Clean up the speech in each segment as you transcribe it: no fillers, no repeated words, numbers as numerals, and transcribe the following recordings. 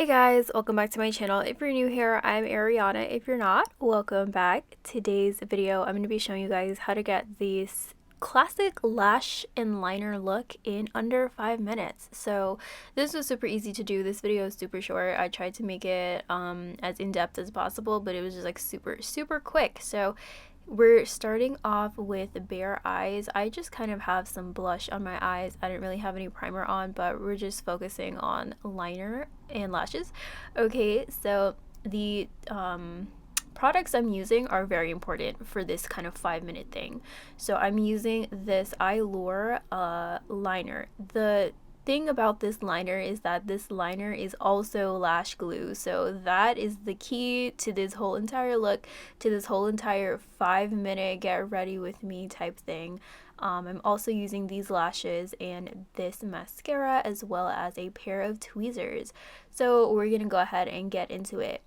Hey guys, welcome back to my channel. If you're new here, I'm Ariana. If you're not, welcome back. Today's video, I'm going to be showing you guys how to get this classic lash and liner look in under 5 minutes. So this was super easy to do. This video is super short. I tried to make it as in-depth as possible, but it was just like super quick. So we're starting off with bare eyes. I just kind of have some blush on my eyes. I didn't really have any primer on, but we're just focusing on liner and lashes. Okay, so the products I'm using are very important for this kind of 5-minute thing. So I'm using this Allure liner. The thing about this liner is that this liner is also lash glue, so that is the key to this whole entire look, to this whole entire 5-minute get ready with me type thing. I'm also using these lashes and this mascara as well as a pair of tweezers. So we're gonna go ahead and get into it.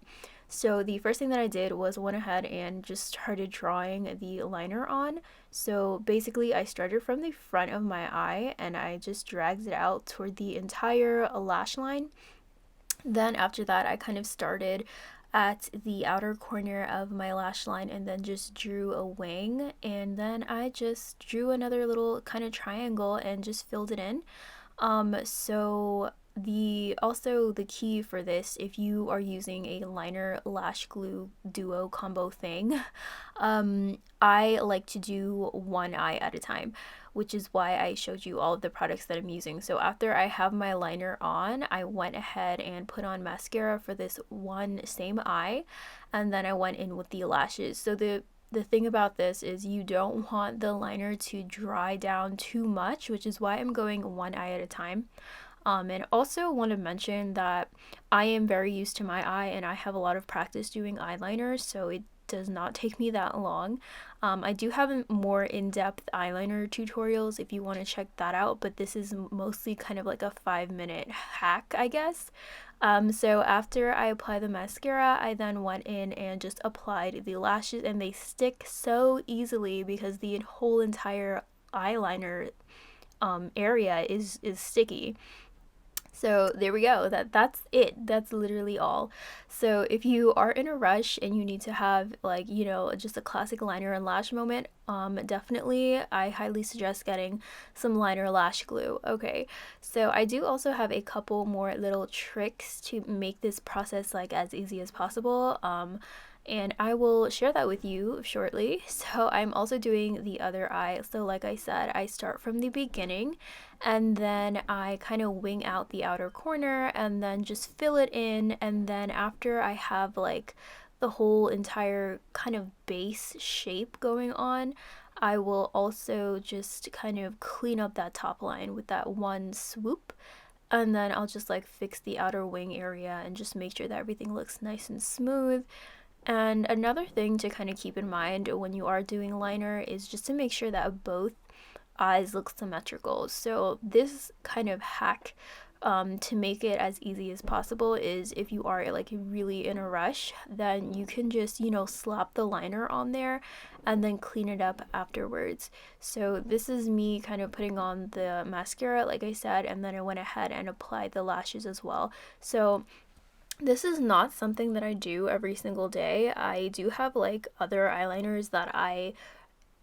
So the first thing that I did was went ahead and just started drawing the liner on. So basically I started from the front of my eye and I just dragged it out toward the entire lash line. Then after that I kind of started at the outer corner of my lash line and then just drew a wing, and then I just drew another little kind of triangle and just filled it in. So the key for this, if you are using a liner lash glue duo combo thing, I like to do one eye at a time, which is why I showed you all of the products that I'm using. So after I have my liner on, I went ahead and put on mascara for this one same eye, and then I went in with the lashes. So the thing about this is you don't want the liner to dry down too much, which is why I'm going one eye at a time. And also want to mention that I am very used to my eye and I have a lot of practice doing eyeliner, so it does not take me that long. I do have more in-depth eyeliner tutorials if you want to check that out, but this is mostly kind of like a 5-minute hack, I guess. So after I apply the mascara, I then went in and just applied the lashes, and they stick so easily because the whole entire eyeliner area is sticky. So there we go. That's it. That's literally all. So if you are in a rush and you need to have, like, you know, just a classic liner and lash moment, definitely I highly suggest getting some liner lash glue. Okay, so I do also have a couple more little tricks to make this process like as easy as possible. And I will share that with you shortly. So I'm also doing the other eye. So like I said, I start from the beginning and then I kind of wing out the outer corner and then just fill it in. And then after I have like the whole entire kind of base shape going on, I will also just kind of clean up that top line with that one swoop. And then I'll just like fix the outer wing area and just make sure that everything looks nice and smooth. And another thing to kind of keep in mind when you are doing liner is just to make sure that both eyes look symmetrical. So this kind of hack, to make it as easy as possible, is if you are like really in a rush, then you can just, you know, slap the liner on there and then clean it up afterwards. So this is me kind of putting on the mascara, like I said, and then I went ahead and applied the lashes as well. So this is not something that I do every single day. I do have like other eyeliners that I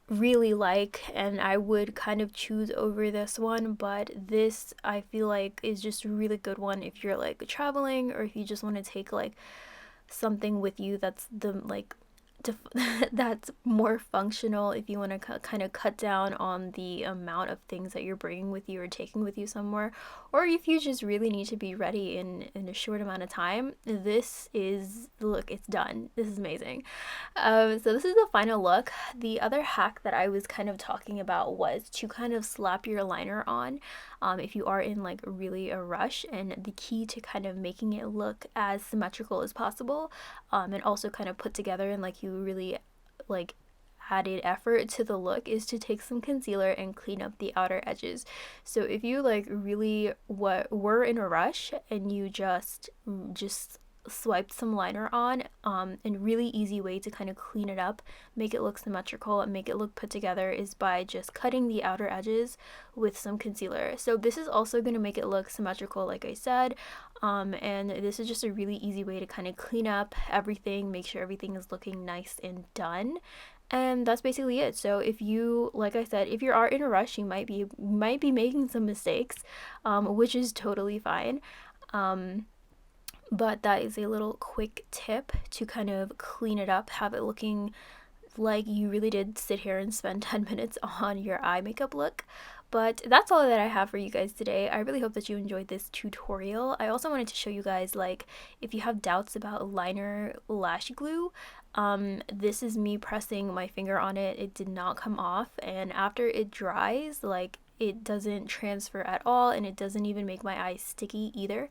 really like and I would kind of choose over this one, but this I feel like is just a really good one if you're like traveling or if you just want to take like something with you that's the like that's more functional, if you want to kind of cut down on the amount of things that you're bringing with you or taking with you somewhere, or if you just really need to be ready in a short amount of time. This is, look, it's done. This is amazing. So this is the final look. The other hack that I was kind of talking about was to kind of slap your liner on if you are in like really a rush, and the key to kind of making it look as symmetrical as possible, and also kind of put together and like you really like added effort to the look, is to take some concealer and clean up the outer edges. So if you like really were in a rush and you just swiped some liner on, and really easy way to kind of clean it up, make it look symmetrical and make it look put together, is by just cutting the outer edges with some concealer. So this is also going to make it look symmetrical, like I said, and this is just a really easy way to kind of clean up everything, make sure everything is looking nice and done. And that's basically it. So if you, like I said, if you are in a rush, you might be making some mistakes, which is totally fine. But that is a little quick tip to kind of clean it up, have it looking like you really did sit here and spend 10 minutes on your eye makeup look. But that's all that I have for you guys today. I really hope that you enjoyed this tutorial. I also wanted to show you guys, like, if you have doubts about liner lash glue, this is me pressing my finger on it. It did not come off, and after it dries, like, it doesn't transfer at all, and it doesn't even make my eyes sticky either.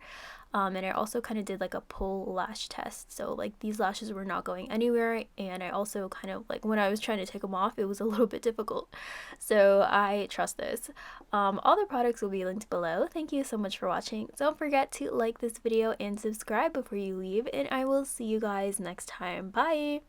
And I also kind of did like a pull lash test, so like these lashes were not going anywhere, and I also kind of, like, when I was trying to take them off, it was a little bit difficult, so I trust this. All the products will be linked below. Thank you so much for watching. Don't forget to like this video and subscribe before you leave, and I will see you guys next time. Bye!